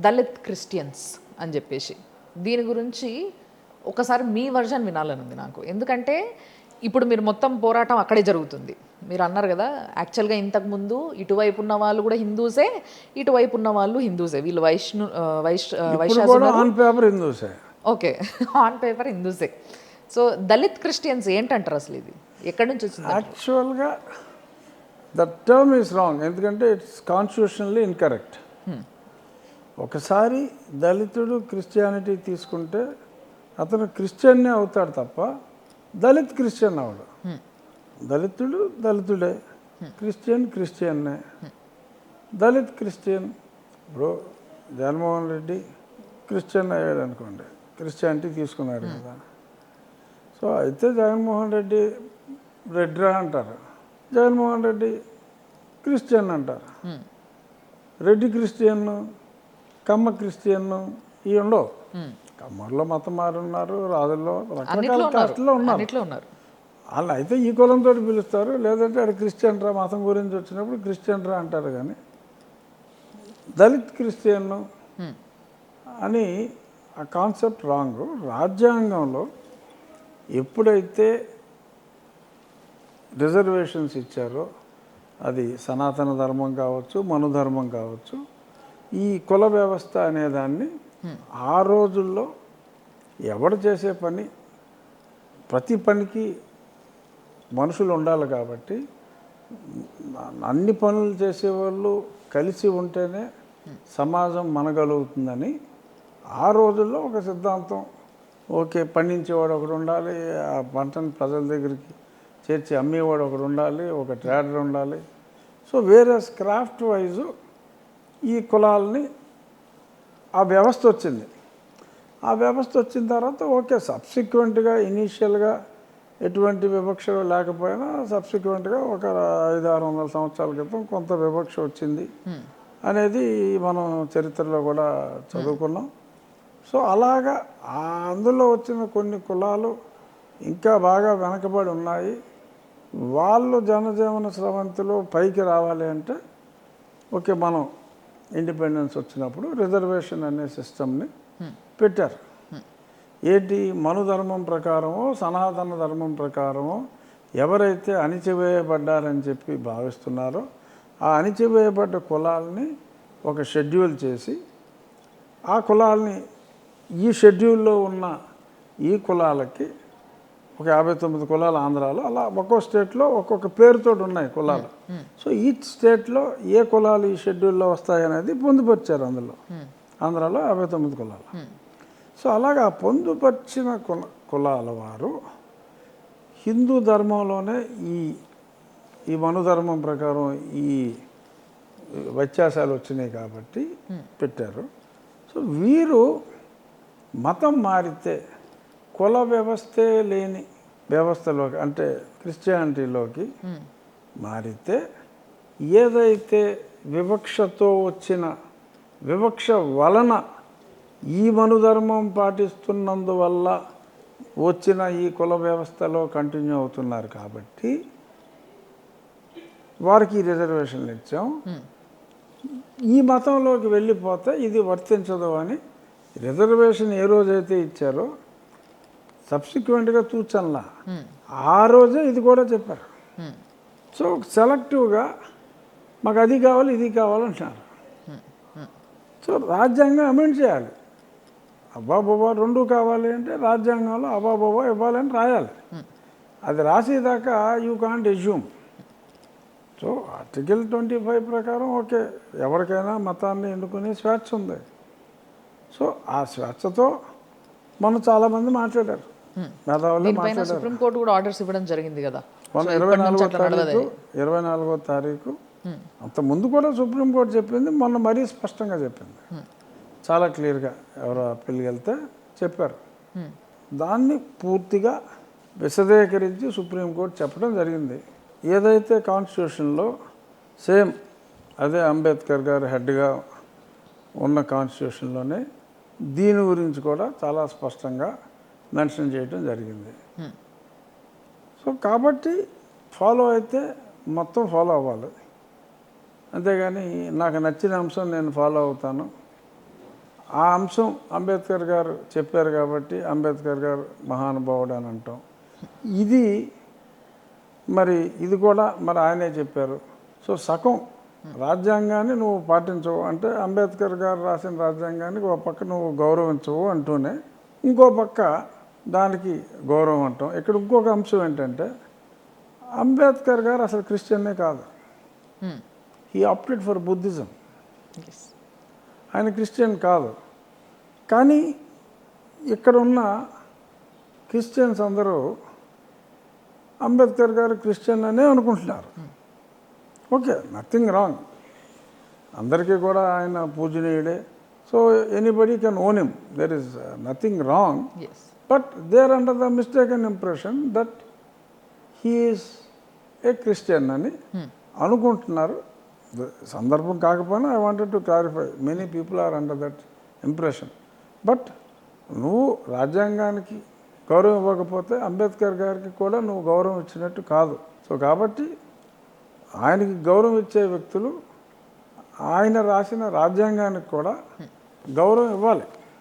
Dalit Christians అని చెప్పేసి దీని గురించి ఒకసారి మీ వర్షన్ వినాలనుంది నాకు. ఎందుకంటే ఇప్పుడు మీరు మొత్తం పోరాటం అక్కడే జరుగుతుంది. మీరు అన్నారు కదా, యాక్చువల్గా ఇంతకుముందు ఇటువైపు ఉన్న వాళ్ళు కూడా హిందూసే, ఇటువైపు ఉన్న వాళ్ళు హిందూసే. వీళ్ళు వైశ్యాసులు ఆన్ పేపర్ హిందూసే. ఓకే, ఆన్ పేపర్ హిందూసే. సో దళిత్ క్రిస్టియన్స్ ఏంటంటారు అసలు? ఇది ఎక్కడి నుంచి వచ్చింది? యాక్చువల్గా ద టర్మ్ ఈస్ రాంగ్, ఎందుకంటే ఇట్స్ కాన్స్టిట్యూషనల్లీ ఇన్కరెక్ట్. ఒకసారి దళితుడు క్రిస్టియానిటీ తీసుకుంటే అతను క్రిస్టియన్నే అవుతాడు తప్ప దళిత్ క్రిస్టియన్ అవడు. దళితుడు దళితుడే, క్రిస్టియన్ క్రిస్టియన్నే. దళిత్ క్రిస్టియన్ ఇప్పుడు జగన్మోహన్ రెడ్డి క్రిస్టియన్ అయ్యాడు అనుకోండి, క్రిస్టియానిటీ తీసుకున్నాడు కదా. సో అయితే జగన్మోహన్ రెడ్డి రెడ్రా అంటారు, జగన్మోహన్ రెడ్డి క్రిస్టియన్ అంటారు. రెడ్డి క్రిస్టియన్, కమ్మ క్రిస్టియన్ ఇవి ఉండవు. కమ్మర్లో మతం మారున్నారు, రాజుల్లో రకరకాల కాస్ట్లో ఉన్నారు. వాళ్ళు అయితే ఈ కులంతో పిలుస్తారు, లేదంటే అది క్రిస్టియన్ రా, మతం గురించి వచ్చినప్పుడు క్రిస్టియన్ రా అంటారు. కానీ దళిత్ క్రిస్టియన్ అని ఆ కాన్సెప్ట్ రాంగ్. రాజ్యాంగంలో ఎప్పుడైతే రిజర్వేషన్స్ ఇచ్చారో, అది సనాతన ధర్మం కావచ్చు, మనుధర్మం కావచ్చు, ఈ కుల వ్యవస్థ అనేదాన్ని ఆ రోజుల్లో ఎవడు చేసే పని, ప్రతి పనికి మనుషులు ఉండాలి కాబట్టి అన్ని పనులు చేసేవాళ్ళు కలిసి ఉంటేనే సమాజం మనగలుగుతుందని ఆ రోజుల్లో ఒక సిద్ధాంతం. ఓకే, పండించేవాడు ఒకడు ఉండాలి, ఆ పంటను ప్రజల దగ్గరికి చేర్చి అమ్మేవాడు ఒకడు ఉండాలి, ఒక ట్రేడర్ ఉండాలి. సో వేరే క్రాఫ్ట్ వైజు ఈ కులాలని ఆ వ్యవస్థ వచ్చింది. ఆ వ్యవస్థ వచ్చిన తర్వాత ఓకే, సబ్సిక్వెంట్గా ఇనీషియల్గా ఎటువంటి వివక్ష లేకపోయినా సబ్సిక్వెంట్గా ఒక 500-600 సంవత్సరాల క్రితం కొంత వివక్ష వచ్చింది అనేది మనం చరిత్రలో కూడా చదువుకున్నాం. సో అలాగా అందులో వచ్చిన కొన్ని కులాలు ఇంకా బాగా వెనకబడి ఉన్నాయి. వాళ్ళు జనజీవన స్రవంతిలో పైకి రావాలి అంటే ఓకే, మనం ఇండిపెండెన్స్ వచ్చినప్పుడు రిజర్వేషన్ అనే సిస్టమ్ని పెట్టారు. ఏంటి, మనుధర్మం ప్రకారమో సనాతన ధర్మం ప్రకారమో ఎవరైతే అణిచివేయబడ్డారని చెప్పి భావిస్తున్నారో ఆ అణిచివేయబడ్డ కులాలని ఒక షెడ్యూల్ చేసి ఆ కులాలని ఈ షెడ్యూల్లో ఉన్న ఈ కులాలకి ఒక 59 కులాలు ఆంధ్రాలో, అలా ఒక్కో స్టేట్లో ఒక్కొక్క పేరుతో ఉన్నాయి కులాలు. సో ఈచ్ స్టేట్లో ఏ కులాలు ఈ షెడ్యూల్లో వస్తాయనేది పొందుపరిచారు. అందులో ఆంధ్రాలో 59 కులాలు. సో అలాగా పొందుపరిచిన కులాల వారు హిందూ ధర్మంలోనే ఈ మనుధర్మం ప్రకారం ఈ వ్యత్యాసాలు వచ్చినాయి కాబట్టి పెట్టారు. సో వీరు మతం మారితే కుల వ్యవస్థే లేని వ్యవస్థలోకి, అంటే క్రిస్టియానిటీలోకి మారితే ఏదైతే వివక్షతో వచ్చిన వివక్ష వలన ఈ మనుధర్మం పాటిస్తున్నందువల్ల వచ్చిన ఈ కుల వ్యవస్థలో కంటిన్యూ అవుతున్నారు కాబట్టి వారికి రిజర్వేషన్లు ఇచ్చాం. ఈ మతంలోకి వెళ్ళిపోతే ఇది వర్తించదు అని రిజర్వేషన్ ఏ రోజైతే ఇచ్చారో సబ్సిక్వెంట్గా తూచల్లా ఆ రోజే ఇది కూడా చెప్పారు. సో సెలెక్టివ్గా మాకు అది కావాలి ఇది కావాలంటున్నారు. సో రాజ్యాంగం అమెండ్ చేయాలి. అబ్బాబోబా రెండు కావాలి అంటే రాజ్యాంగంలో అబ్బాబోబా ఇవ్వాలని రాయాలి. అది రాసేదాకా you can't assume. So article 25 ప్రకారం ఓకే, ఎవరికైనా మతాన్ని ఎన్నుకునే స్వేచ్ఛ ఉంది. సో ఆ స్వేచ్ఛతో మనం చాలామంది మాట్లాడారు, మేధావులు మాట్లాడారు. సుప్రీంకోర్టు కూడా ఆర్డర్స్ ఇవ్వడం జరిగింది కదా. 24వ తారీఖు అంత ముందు కూడా సుప్రీంకోర్టు చెప్పింది, మొన్న మరీ స్పష్టంగా చెప్పింది, చాలా క్లియర్గా. ఎవరో అప్పీల్కి వెళ్తే చెప్పారు. దాన్ని పూర్తిగా విశదీకరించి సుప్రీంకోర్టు చెప్పడం జరిగింది. ఏదైతే కాన్స్టిట్యూషన్లో సేమ్ అదే అంబేద్కర్ గారు హెడ్గా ఉన్న కాన్స్టిట్యూషన్లోనే దీని గురించి కూడా చాలా స్పష్టంగా మెన్షన్ చేయడం జరిగింది. సో కాబట్టి ఫాలో అయితే మొత్తం ఫాలో అవ్వాలి. అంతేగాని నాకు నచ్చిన అంశం నేను ఫాలో అవుతాను, ఆ అంశం అంబేద్కర్ గారు చెప్పారు కాబట్టి అంబేద్కర్ గారు మహానుభావుడు అని అంటాం. ఇది మరి ఇది కూడా మరి ఆయనే చెప్పారు. సో సగం రాజ్యాంగాన్ని నువ్వు పాటించవు అంటే అంబేద్కర్ గారు రాసిన రాజ్యాంగానికి ఒక పక్క నువ్వు గౌరవించవు అంటూనే ఇంకో పక్క దానికి గౌరవం అంటాం. ఇక్కడ ఇంకొక అంశం ఏంటంటే అంబేద్కర్ గారు అసలు క్రిస్టియన్నే కాదు. He opted for Buddhism. ఆయన క్రిస్టియన్ కాదు. కానీ ఇక్కడ ఉన్న క్రిస్టియన్స్ అందరూ అంబేద్కర్ గారు క్రిస్టియన్ అనే అనుకుంటున్నారు. Okay, nothing wrong. అందరికీ కూడా ఆయన పూజనీయుడే. So anybody can own him. There is nothing wrong. But they are under the mistaken impression that he is a Christian అని అనుకుంటున్నారు. సందర్భం కాకపోయినా I wanted to clarify. Many people are under that impression. But నువ్వు రాజ్యాంగానికి గౌరవం ఇవ్వకపోతే అంబేద్కర్ గారికి కూడా నువ్వు గౌరవం ఇచ్చినట్టు కాదు. సో కాబట్టి ఆయనకి గౌరవం ఇచ్చే వ్యక్తులు ఆయన రాసిన రాజ్యాంగానికి కూడా గౌరవం ఇవ్వాలి.